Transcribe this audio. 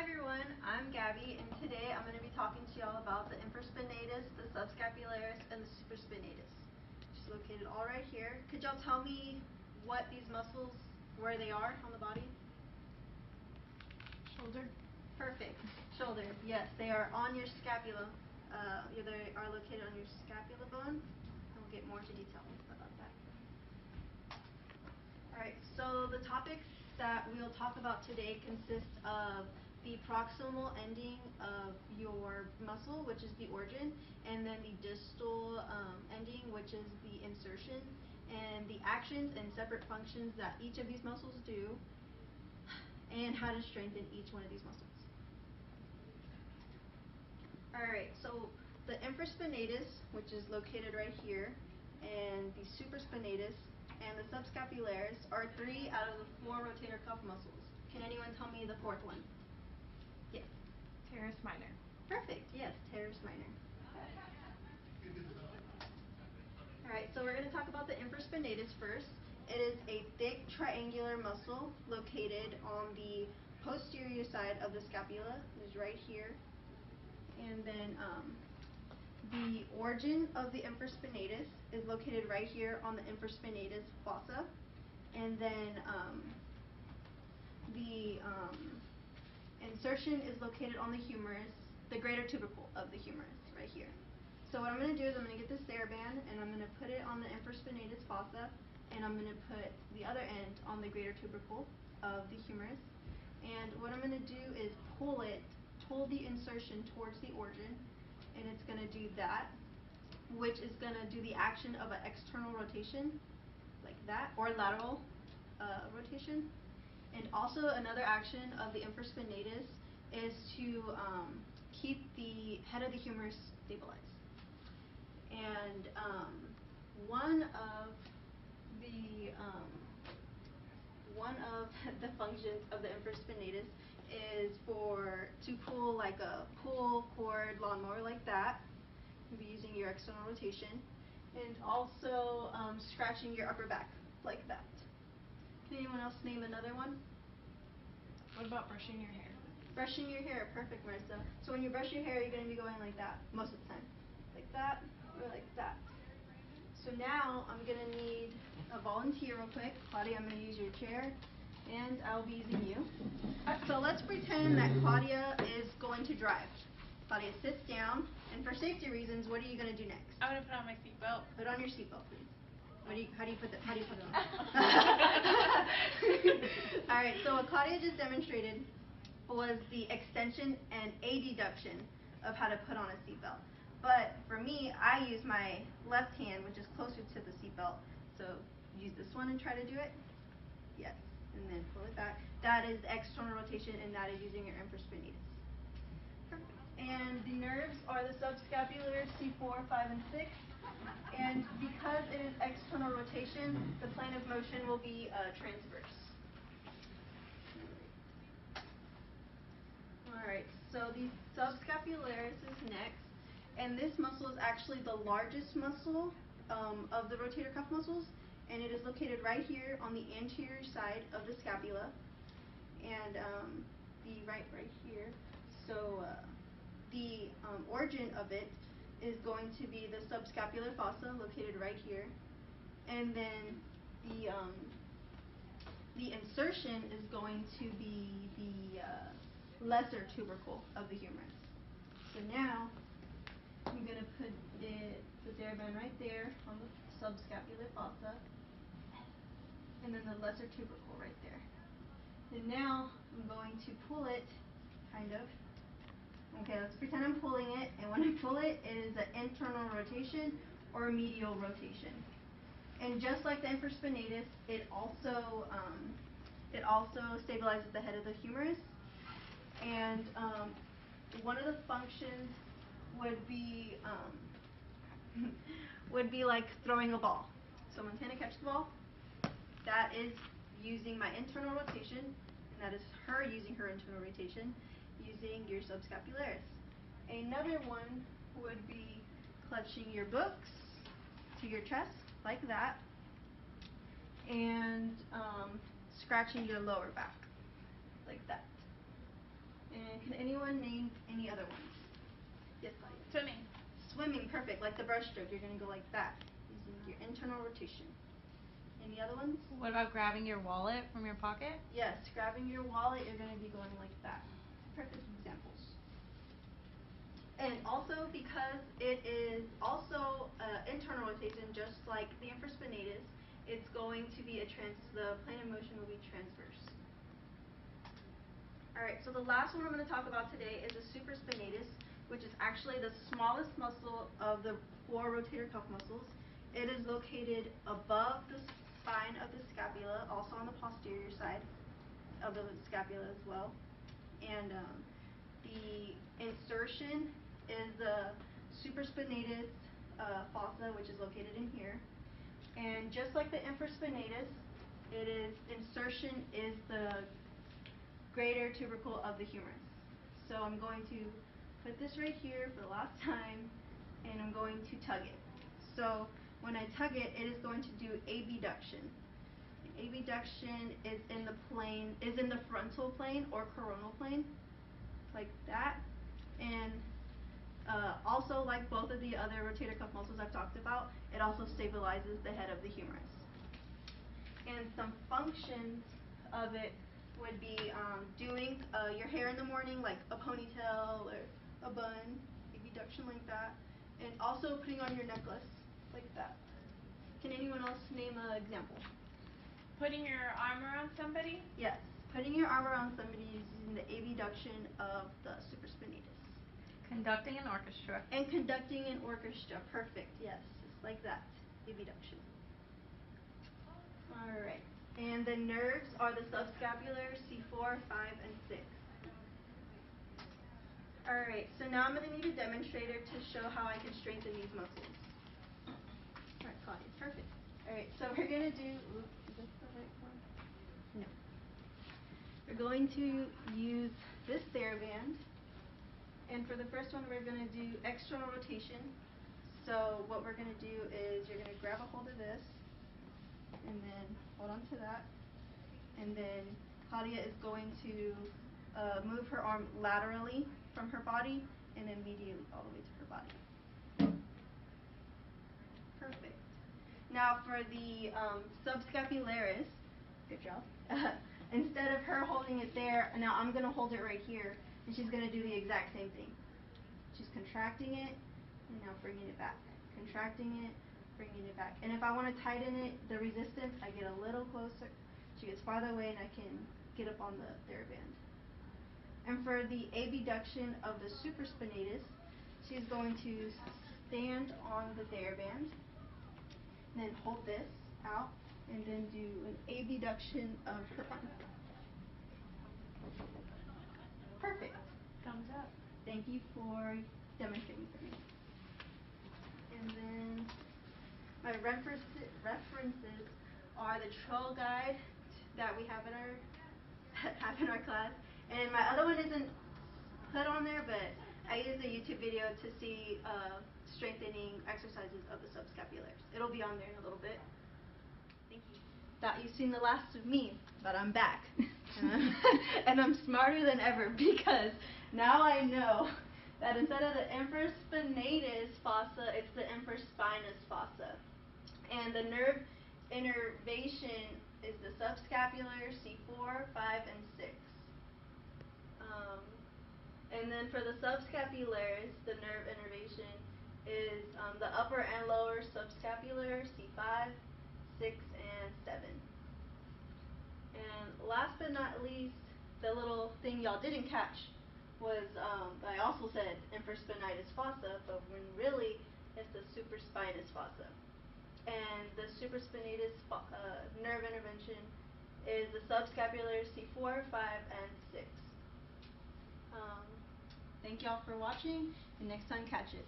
Hi everyone, I'm Gabby, and today I'm going to be talking to y'all about the infraspinatus, the subscapularis, and the supraspinatus, which is located all right here. Could y'all tell me what these muscles, where they are on the body? Shoulder. Perfect. Shoulder. Yes, they are on your scapula. They are located on your scapula bone. And we'll get more into detail about that. Alright, so the topics that we'll talk about today consist of the proximal ending of your muscle, which is the origin, and then the distal ending, which is the insertion, and the actions and separate functions that each of these muscles do, and how to strengthen each one of these muscles. Alright, so the infraspinatus, which is located right here, and the supraspinatus and the subscapularis are 3 out of the 4 rotator cuff muscles. Can anyone tell me the 4th one? Yes. Teres minor. Perfect. Yes, teres minor. Alright, so we're going to talk about the infraspinatus first. It is a thick triangular muscle located on the posterior side of the scapula. It is right here. And then the origin of the infraspinatus is located right here on the infraspinatus fossa. And then the insertion is located on the humerus, the greater tubercle of the humerus, right here. So what I'm going to do is I'm going to get this TheraBand and I'm going to put it on the infraspinatus fossa, and I'm going to put the other end on the greater tubercle of the humerus. And what I'm going to do is pull the insertion towards the origin, and it's going to do that, which is going to do the action of an external rotation, like that, or lateral rotation. And also another action of the infraspinatus is to keep the head of the humerus stabilized. And one of the functions of the infraspinatus is to pull like a pull cord lawnmower like that. You'll be using your external rotation, and also scratching your upper back like that. Can anyone else name another one? What about brushing your hair? Brushing your hair. Perfect, Marissa. So when you brush your hair, you're going to be going like that most of the time. Like that or like that. So now I'm going to need a volunteer real quick. Claudia, I'm going to use your chair, and I'll be using you. So let's pretend that Claudia is going to drive. Claudia sits down, and for safety reasons, what are you going to do next? I'm going to put on my seatbelt. Put on your seatbelt, please. How do you put it on? Alright, so what Claudia just demonstrated was the extension and a deduction of how to put on a seatbelt. But for me, I use my left hand, which is closer to the seatbelt. So use this one and try to do it. Yes, and then pull it back. That is external rotation, and that is using your infraspinatus. Perfect. And the nerves are the subscapular C4, 5, and 6. And because it is external rotation, the plane of motion will be transverse. Alright, so the subscapularis is next. And this muscle is actually the largest muscle of the rotator cuff muscles. And it is located right here on the anterior side of the scapula. And right here. So the origin of it is going to be the subscapular fossa, located right here, and then the insertion is going to be the lesser tubercle of the humerus. So now I'm going to put the TheraBand right there on the subscapular fossa, and then the lesser tubercle right there. And now I'm going to pull it, kind of. Okay, let's pretend I'm pulling it, and when I pull it, it is an internal rotation or a medial rotation. And just like the infraspinatus, it also stabilizes the head of the humerus. And one of the functions would be like throwing a ball. So Montana, catch the ball. That is using my internal rotation, and that is her using her internal rotation, using your subscapularis. Another one would be clutching your books to your chest, like that, and scratching your lower back, like that. And can anyone name any other ones? Yes, Claudia. Swimming. Swimming, perfect. Like the breaststroke, you're going to go like that, using your internal rotation. Any other ones? What about grabbing your wallet from your pocket? Yes, grabbing your wallet, you're going to be going like that. Perfect examples. And also, because it is also internal rotation, just like the infraspinatus, it's going to be the plane of motion will be transverse. Alright, so the last one I'm going to talk about today is the supraspinatus, which is actually the smallest muscle of the 4 rotator cuff muscles. It is located above the spine of the scapula, also on the posterior side of the scapula as well. And the insertion is the supraspinatus fossa, which is located in here. And just like the infraspinatus, insertion is the greater tubercle of the humerus. So I'm going to put this right here for the last time, and I'm going to tug it. So when I tug it, it is going to do abduction. Abduction is in the frontal plane or coronal plane, like that. And also, like both of the other rotator cuff muscles I've talked about, it also stabilizes the head of the humerus. And some functions of it would be doing your hair in the morning, like a ponytail or a bun, abduction like that, and also putting on your necklace like that. Can anyone else name an example? Putting your arm around somebody? Yes, putting your arm around somebody is using the abduction of the supraspinatus. Conducting an orchestra. And conducting an orchestra, perfect, yes, just like that, abduction. Alright, and the nerves are the subscapular, C4, 5, and 6. Alright, so now I'm going to need a demonstrator to show how I can strengthen these muscles. Alright, Claudia, perfect. Alright, so we're going to do, is this the right one? No. We're going to use this TheraBand. And for the first one, we're going to do external rotation. So what we're going to do is you're going to grab a hold of this, and then hold on to that. And then Claudia is going to move her arm laterally from her body, and then medially all the way to her body. Perfect. Now for the subscapularis, good job. Instead of her holding it there, now I'm going to hold it right here. And she's going to do the exact same thing. She's contracting it, and now bringing it back. Contracting it, bringing it back. And if I want to tighten it, the resistance, I get a little closer. She gets farther away, and I can get up on the TheraBand. And for the abduction of the supraspinatus, she's going to stand on the TheraBand, and then hold this out, and then do an abduction of her arm. Perfect. Thumbs up. Thank you for demonstrating for me. And then my references are the trail guide that we have in our class. And my other one isn't put on there, but I use a YouTube video to see strengthening exercises of the subscapularis. It'll be on there in a little bit. Thank you. Thought you've seen the last of me, but I'm back. And I'm smarter than ever, because now I know that instead of the infraspinatus fossa, it's the infraspinous fossa. And the nerve innervation is the subscapular, C4, 5, and 6. And then for the subscapularis, the nerve innervation is the upper and lower subscapular, C5, 6, and 7. And last but not least, the little thing y'all didn't catch was I also said infraspinatus fossa, but when really it's the supraspinous fossa. And the supraspinatus nerve intervention is the subscapular, C4, 5, and 6. Thank y'all for watching, and next time catch it.